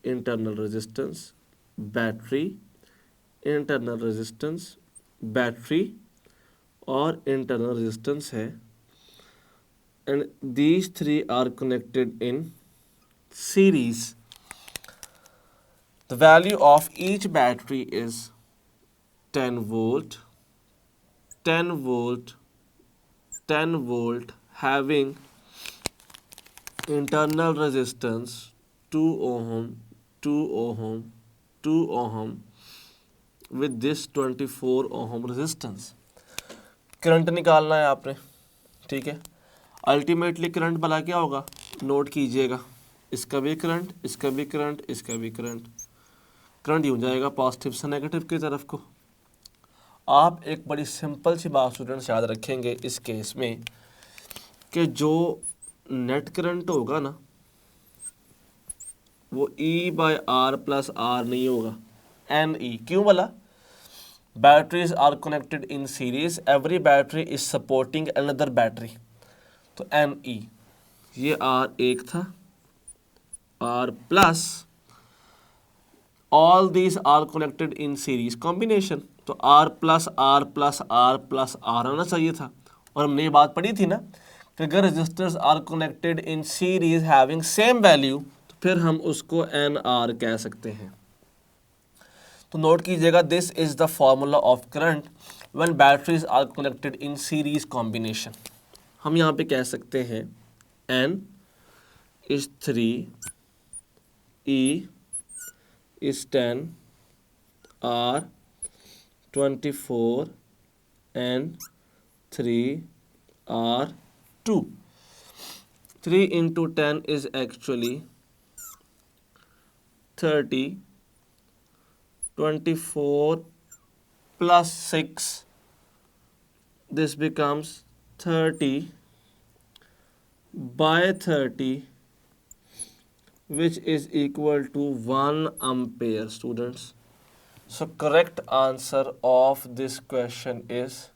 internal resistance, battery, internal resistance, battery और इंटरनल रेजिस्टेंस है, and these three are connected in series. The value of each battery is 10 volt, 10 volt, 10 volt, having internal resistance 2 ohm, 2 ohm, 2 ohm with this 24 ohm resistance। Current निकालना है आपने, ठीक है। Ultimately current भला क्या होगा, note कीजिएगा, इसका भी करंट, इसका भी करंट, इसका भी करंट, करंट यूँ जाएगा पॉजिटिव से नेगेटिव की तरफ को। आप एक बड़ी सिंपल सी बात स्टूडेंट्स याद रखेंगे इस केस में कि जो नेट करंट होगा ना वो E/R + R नहीं होगा, NE। क्यों बोला? Batteries are connected in series, every battery is supporting another battery, तो NE। ये R1 था, R plus, all these are connected in series combination, तो R plus R plus R plus R आना चाहिए था। और हमने ये बात पढ़ी थी ना कि अगर resistors are connected in series having same value तो फिर हम उसको NR कह सकते हैं। तो नोट कीजिएगा, this is the formula of current when batteries are connected in series combination. हम यहाँ पे कह सकते हैं N is 3, E is 10, R 24 and 3 R 2। 3 into 10 is actually 30, 24 plus 6, this becomes 30 by 30, which is equal to 1 ampere students। So correct answer of this question is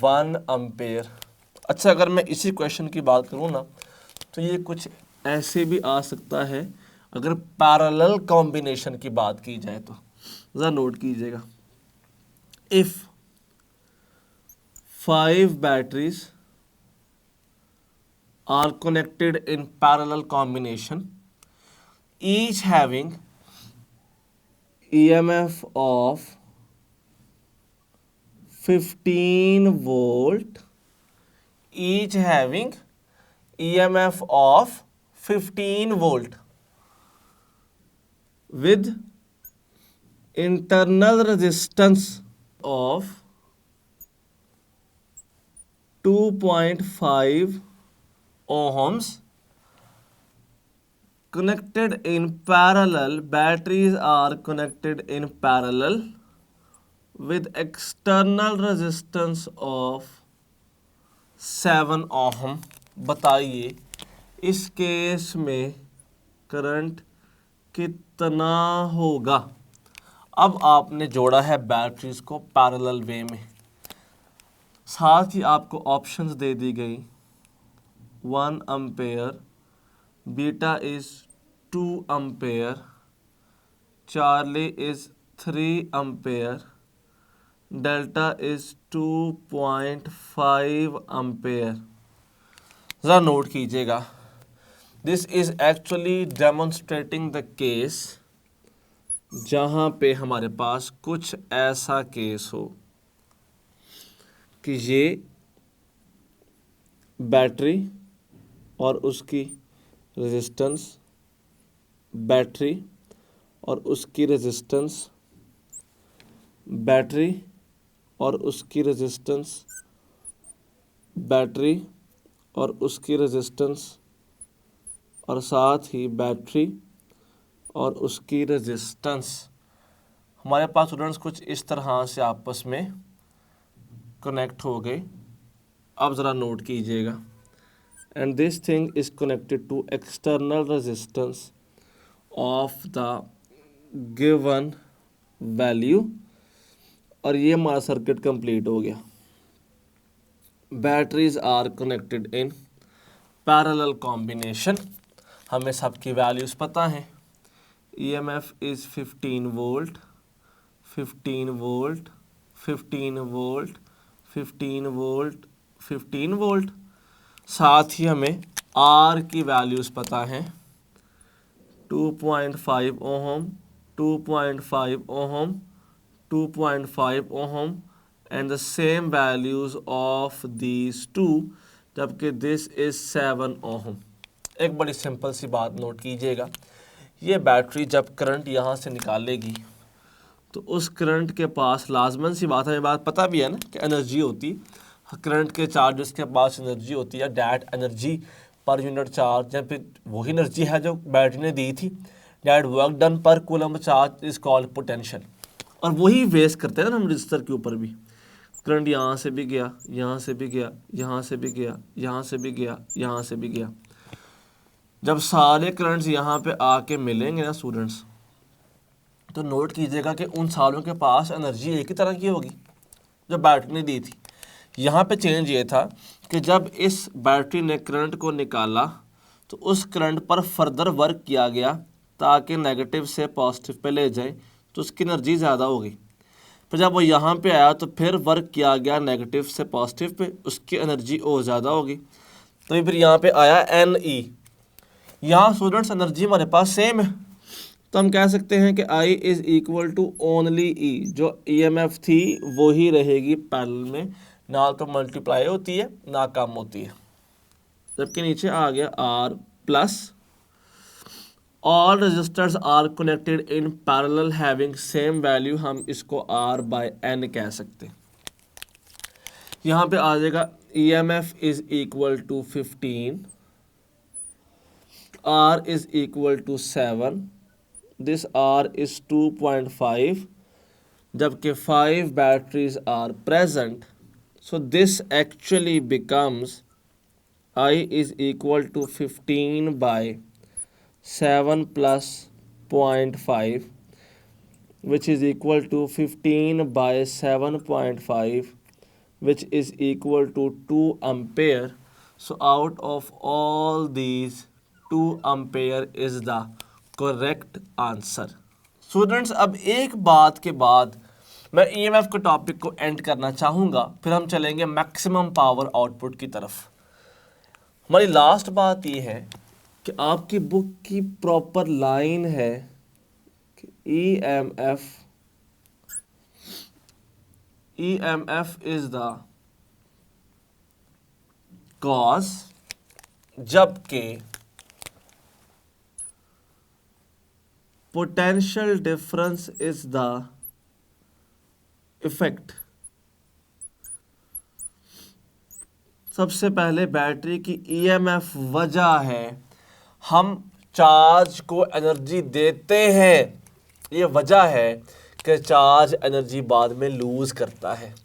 1 ampere। अच्छा, अगर मैं इसी क्वेश्चन की बात करूँ ना तो ये कुछ ऐसे भी आ सकता है अगर पैरेलल कॉम्बिनेशन की बात की जाए तो। ज़रा नोट कीजिएगा, if 5 batteries are connected in parallel combination, each having EMF of 15 volt, each having EMF of 15 volt with internal resistance of 2.5 ohms connected in parallel. Batteries are connected in parallel with external resistance of 7 ohm. बताइए इस case में current कितना होगा। अब आपने जोड़ा है batteries को पैरेलल वे में, साथ ही आपको ऑप्शंस दे दी गई 1 ampere, beta is 2 ampere, Charlie is 3 ampere, delta is 2.5 ampere. ज़रा नोट कीजिएगा, this is actually demonstrating the case जहाँ पे हमारे पास कुछ ऐसा केस हो कि ये बैटरी और उसकी रेजिस्टेंस, बैटरी और उसकी रेजिस्टेंस, बैटरी और उसकी रेजिस्टेंस, बैटरी और उसकी रेजिस्टेंस, और साथ ही बैटरी और उसकी रेजिस्टेंस हमारे पास स्टूडेंट्स कुछ इस तरह से आपस में कनेक्ट हो गए। अब ज़रा नोट कीजिएगा, and this thing is connected to external resistance of the given value, और ये हमारा सर्किट कंप्लीट हो गया। Batteries are connected in parallel combination, हमें सबकी वैल्यूज़ पता हैं। EMF is 15 volt, 15 volt, 15 volt, 15 volt, 15 volt. साथ ही हमें R की वैल्यूज़ पता हैं 2.5 ohm, 2.5 ohm, 2.5 ohm and the same values of these two, जबकि दिस इज़ 7 ओहम। एक बड़ी सिंपल सी बात नोट कीजिएगा, ये बैटरी जब करंट यहाँ से निकालेगी तो उस करंट के पास लाजमन सी बात है, हमें बात पता भी है ना कि एनर्जी होती है, करंट के चार्जेस के पास एनर्जी होती है, that energy per unit charge, या फिर वही एनर्जी है जो बैटरी ने दी थी, डेट वर्क डन पर coulomb charge is called potential. और वही वेस्ट करते हैं ना हम रजिस्टर के ऊपर भी, करंट यहाँ से भी गया, यहाँ से भी गया, यहाँ से भी गया, यहाँ से भी गया, यहाँ से भी गया। जब सारे करंट्स यहाँ पे आके मिलेंगे ना स्टूडेंट्स, तो नोट कीजिएगा कि उन सालों के पास एनर्जी एक ही तरह की होगी जो बैटरी ने दी थी। यहाँ पे चेंज ये था कि जब इस बैटरी ने करंट को निकाला तो उस करंट पर फर्दर वर्क किया गया ताकि नेगेटिव से पॉजिटिव पे ले जाए, तो उसकी एनर्जी ज़्यादा हो गई। फिर जब वो यहाँ पे आया तो फिर वर्क किया गया नेगेटिव से पॉजिटिव पे, उसकी एनर्जी और ज़्यादा होगी। तो फिर यहाँ पे आया NE। यहाँ स्टूडेंट्स एनर्जी हमारे पास सेम है, तो हम कह सकते हैं कि I is equal to only E, जो EMF थी वही रहेगी पैरेलल में, ना तो मल्टीप्लाई होती है ना कम होती है। जबकि नीचे आ गया R plus, all resistors are connected in parallel having same value, हम इसको R बाय N कह सकते हैं। यहाँ पे आ जाएगा EMF is equal to 15, R is equal to 7, this R is 2.5, जबकि 5 batteries are present, so this actually becomes I is equal to 15 by 7 plus 0.5, which is equal to 15 by 7.5, which is equal to 2 ampere. So out of all these, 2 ampere is the correct answer. Students अब एक बात के बाद मैं EMF के topic को and करना चाहूँगा, फिर हम चलेंगे मैक्सिमम पावर आउटपुट की तरफ। हमारी लास्ट बात ये है कि आपकी बुक की प्रॉपर लाइन है कि EMF इज द कॉज, जबकि potential difference is the effect। सबसे पहले बैटरी की ईएमएफ वजह है, हम चार्ज को एनर्जी देते हैं, ये वजह है कि चार्ज एनर्जी बाद में लूज़ करता है।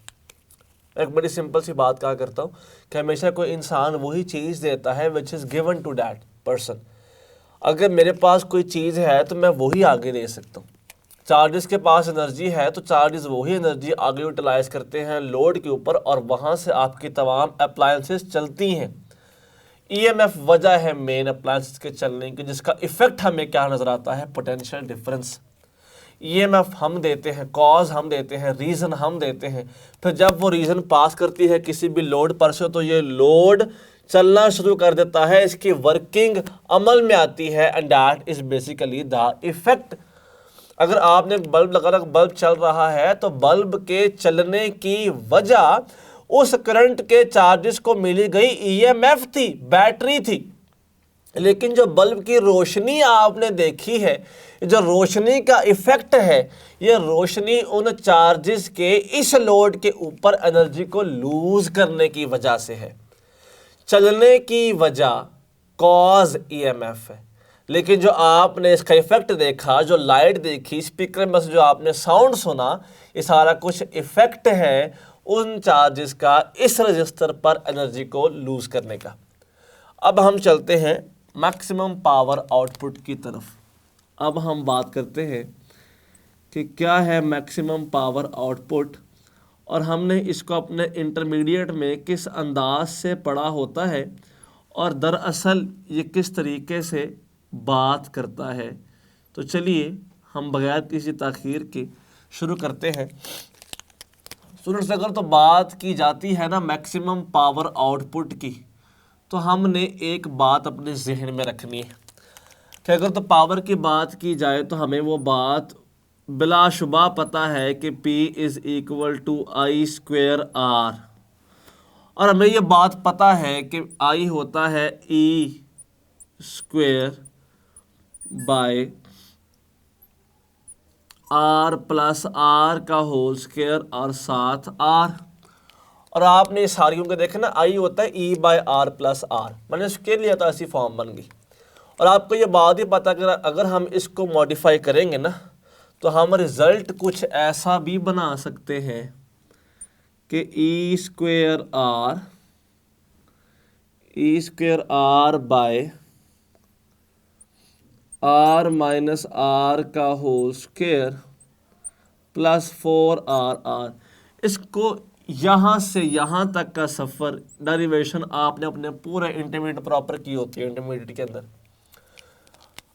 एक बड़ी सिंपल सी बात कहा करता हूँ कि हमेशा कोई इंसान वही चीज़ देता है which is given to that person. अगर मेरे पास कोई चीज़ है तो मैं वही आगे दे सकता हूँ। चार्जेस के पास एनर्जी है तो चार्जेस वही एनर्जी आगे यूटिलाइज करते हैं लोड के ऊपर, और वहाँ से आपकी तमाम अप्लायंसेस चलती हैं। ईएमएफ वजह है मेन अप्लायंसेस के चलने की, जिसका इफेक्ट हमें क्या नज़र आता है, पोटेंशियल डिफरेंस। ईएमएफ हम देते हैं, कॉज हम देते हैं, रीज़न हम देते हैं, फिर जब वो रीज़न पास करती है किसी भी लोड पर से तो ये लोड चलना शुरू कर देता है, इसकी वर्किंग अमल में आती है, and that is basically the effect. अगर आपने बल्ब लगा, बल्ब चल रहा है तो बल्ब के चलने की वजह उस करंट के चार्जेस को मिली गई ईएमएफ थी, बैटरी थी। लेकिन जो बल्ब की रोशनी आपने देखी है, जो रोशनी का इफेक्ट है, ये रोशनी उन चार्जेस के इस लोड के ऊपर एनर्जी को लूज करने की वजह से है। चलने की वजह कॉज ईएमएफ है, लेकिन जो आपने इसका इफेक्ट देखा, जो लाइट देखी, स्पीकर में से जो आपने साउंड सुना, ये सारा कुछ इफेक्ट है उन चार्जेस का इस रजिस्टर पर एनर्जी को लूज करने का। अब हम चलते हैं मैक्सिमम पावर आउटपुट की तरफ। अब हम बात करते हैं कि क्या है मैक्सिमम पावर आउटपुट, और हमने इसको अपने इंटरमीडिएट में किस अंदाज से पढ़ा होता है, और दरअसल ये किस तरीके से बात करता है। तो चलिए हम बगैर किसी ताख़ीर के शुरू करते हैं। स्टूडेंट्स, अगर तो बात की जाती है ना मैक्सिमम पावर आउटपुट की, तो हमने एक बात अपने जहन में रखनी है कि अगर तो पावर की बात की जाए तो हमें वो बात बिलाशुबा पता है कि P is equal to I square R, और हमें ये बात पता है कि I होता है E square by R plus R का होल स्क्वेयर और साथ आर। और आपने सारियों के देखे ना, आई होता है E by R plus R, मैंने उसके लिए तो ऐसी फॉर्म बन गई। और आपको ये बात ही पता कि अगर हम इसको मॉडिफाई करेंगे ना तो हम रिज़ल्ट कुछ ऐसा भी बना सकते हैं कि E square R by R minus R का होल स्क्वेयर प्लस 4r। इसको यहाँ से यहाँ तक का सफ़र डेरिवेशन आपने अपने पूरे इंटरमीडिएट प्रॉपर की होती है इंटरमीडिएट के अंदर।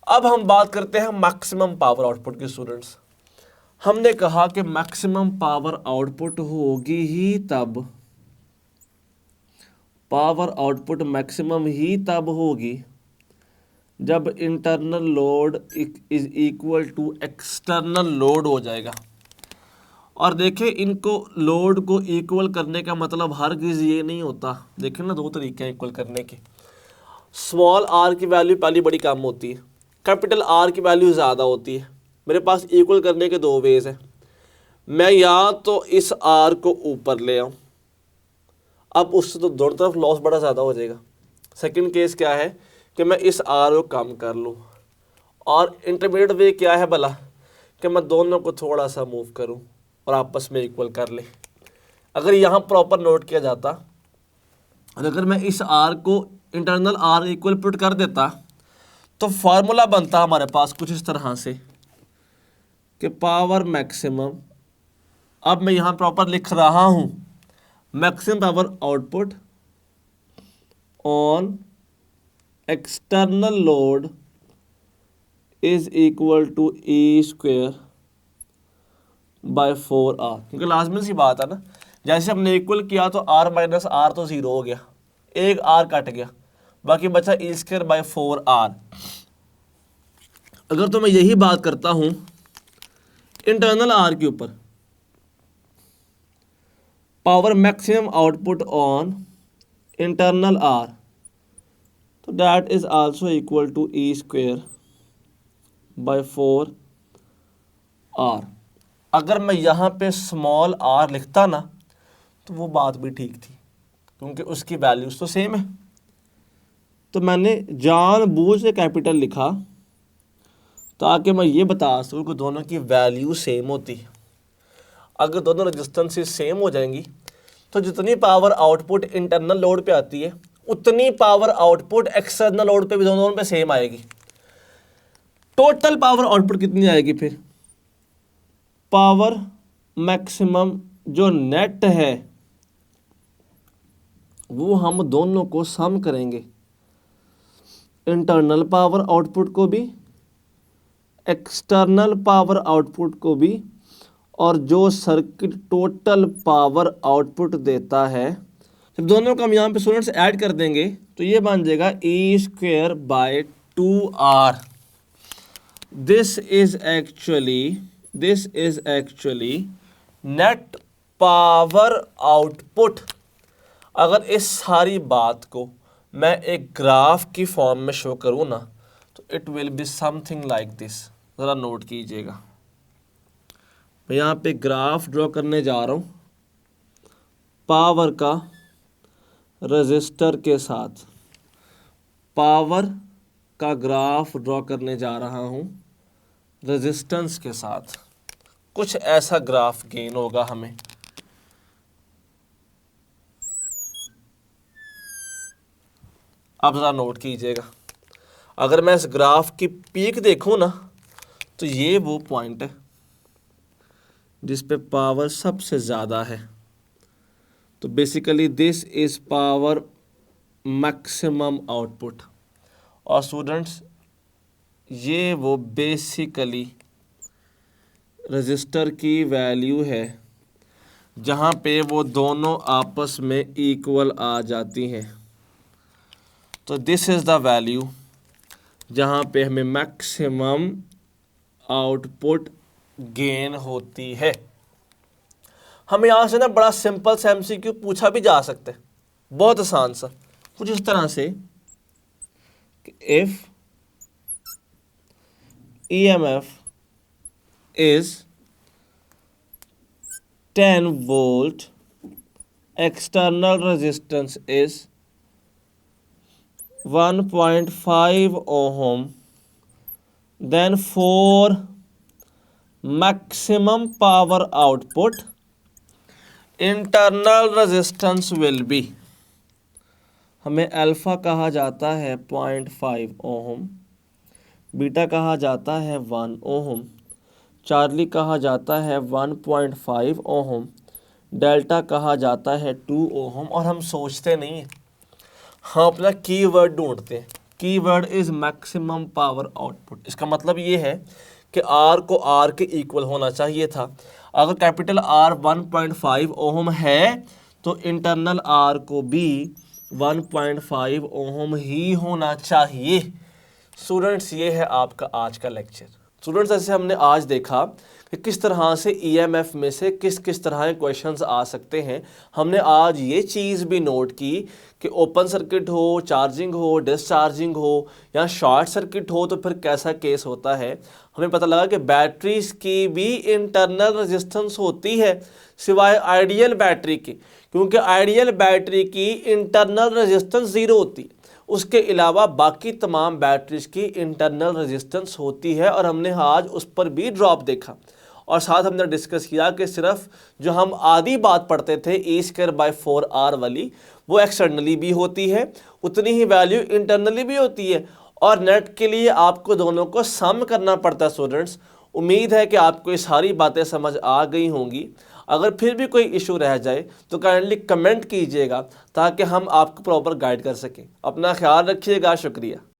अब हम बात करते हैं मैक्सिमम पावर आउटपुट की। स्टूडेंट्स, हमने कहा कि मैक्सिमम पावर आउटपुट होगी ही तब, पावर आउटपुट मैक्सिमम ही तब होगी जब internal load is equal to external load हो जाएगा। और देखें, इनको लोड को इक्वल करने का मतलब हरगिज़ ये नहीं होता। देखें ना, दो तरीके हैं इक्वल करने के। स्मॉल आर की वैल्यू पहली बड़ी कम होती है, कैपिटल आर की वैल्यू ज़्यादा होती है। मेरे पास इक्वल करने के दो वेज हैं। मैं या तो इस आर को ऊपर ले आऊँ, अब उससे तो दोनों तरफ लॉस बड़ा ज़्यादा हो जाएगा। सेकंड केस क्या है कि मैं इस आर को कम कर लूँ, और इंटरमीडिएट वे क्या है भला कि मैं दोनों को थोड़ा सा मूव करूँ और आपस में इक्वल कर ले। अगर यहाँ प्रॉपर नोट किया जाता, और अगर मैं इस आर को इंटरनल आर इक्वल पुट कर देता तो फार्मूला बनता हमारे पास कुछ इस तरह से कि पावर मैक्सिमम, अब मैं यहाँ प्रॉपर लिख रहा हूँ, maximum power output on external load is equal to E square by 4r। क्योंकि लाजमी सी बात है ना, जैसे हमने इक्वल किया तो r माइनस आर तो ज़ीरो हो गया, एक r कट गया, बाकी बचा ई स्क्वेयर बाय 4r। अगर तो मैं यही बात करता हूँ इंटरनल r के ऊपर, power maximum output on internal r, तो that is also equal to E square by 4r। अगर मैं यहाँ पे स्मॉल r लिखता ना तो वो बात भी ठीक थी, क्योंकि उसकी वैल्यूज़ तो सेम है। तो मैंने जानबूझ के कैपिटल लिखा ताकि मैं ये बता सकूँ कि दोनों की वैल्यू सेम होती है। अगर दोनों रेजिस्टेंसेस सेम हो जाएंगी तो जितनी पावर आउटपुट इंटरनल लोड पे आती है उतनी पावर आउटपुट एक्सटर्नल लोड पे भी दोनों पे सेम आएगी। टोटल पावर आउटपुट कितनी आएगी फिर? पावर मैक्सिमम जो नेट है वो हम दोनों को सम करेंगे, इंटरनल पावर आउटपुट को भी, एक्सटर्नल पावर आउटपुट को भी, और जो सर्किट टोटल पावर आउटपुट देता है। जब दोनों को हम यहाँ पे स्टूडेंट्स ऐड कर देंगे तो ये बन जाएगा E²/2R। This is actually net power output. अगर इस सारी बात को मैं एक ग्राफ की फॉर्म में शो करूँ ना तो it will be something like this. ज़रा नोट कीजिएगा, मैं यहाँ पे ग्राफ ड्रॉ करने जा रहा हूँ पावर का रजिस्टर के साथ, पावर का ग्राफ ड्रॉ करने जा रहा हूँ रेजिस्टेंस के साथ। कुछ ऐसा ग्राफ गेन होगा हमें। आप ज़रा नोट कीजिएगा, अगर मैं इस ग्राफ की पीक देखूँ ना तो ये वो पॉइंट है जिस पे पावर सबसे ज़्यादा है। तो basically this is power maximum output. और स्टूडेंट्स ये वो बेसिकली रजिस्टर की वैल्यू है जहाँ पे वो दोनों आपस में इक्वल आ जाती हैं। तो दिस इज़ द वैल्यू जहाँ पे हमें मैक्सिमम आउटपुट गेन होती है। हम यहाँ से ना बड़ा सिंपल सा MCQ पूछा भी जा सकते हैं, बहुत आसान सा, कुछ इस तरह से कि if EMF is 10 volt, external resistance is 1.5 ohm, then for maximum power output internal resistance will be, हमें अल्फा कहा जाता है 0.5 ओहम, बीटा कहा जाता है 1 ओहम, चार्ली कहा जाता है 1.5 ओहम, डेल्टा कहा जाता है 2 ओहम। और हम सोचते नहीं हैं, हम अपना कीवर्ड ढूंढते हैं। Keyword is maximum power output. इसका मतलब ये है कि आर को आर के इक्वल होना चाहिए था। अगर कैपिटल आर 1.5 ओहम है तो इंटरनल आर को भी 1.5 ओहम ही होना चाहिए। स्टूडेंट्स ये है आपका आज का लेक्चर। स्टूडेंट्स ऐसे हमने आज देखा कि किस तरह से EMF में से किस किस तरह के क्वेश्चंस आ सकते हैं। हमने आज ये चीज़ भी नोट की कि ओपन सर्किट हो, चार्जिंग हो, डिस्चार्जिंग हो या शॉर्ट सर्किट हो तो फिर कैसा केस होता है। हमें पता लगा कि बैटरीज की भी इंटरनल रेजिस्टेंस होती है सिवाय आइडियल बैटरी के, क्योंकि आइडियल बैटरी की इंटरनल रेजिस्टेंस ज़ीरो होती है। उसके अलावा बाकी तमाम बैटरीज की इंटरनल रेजिस्टेंस होती है और हमने आज उस पर भी ड्रॉप देखा। और साथ हमने डिस्कस किया कि सिर्फ जो हम आधी बात पढ़ते थे E²/4R वाली, वो एक्सटर्नली भी होती है, उतनी ही वैल्यू इंटरनली भी होती है। और नेट के लिए आपको दोनों को सम करना पड़ता है। स्टूडेंट्स उम्मीद है कि आपको ये सारी बातें समझ आ गई होंगी। अगर फिर भी कोई इशू रह जाए तो काइंडली कमेंट कीजिएगा ताकि हम आपको प्रॉपर गाइड कर सकें। अपना ख्याल रखिएगा। शुक्रिया।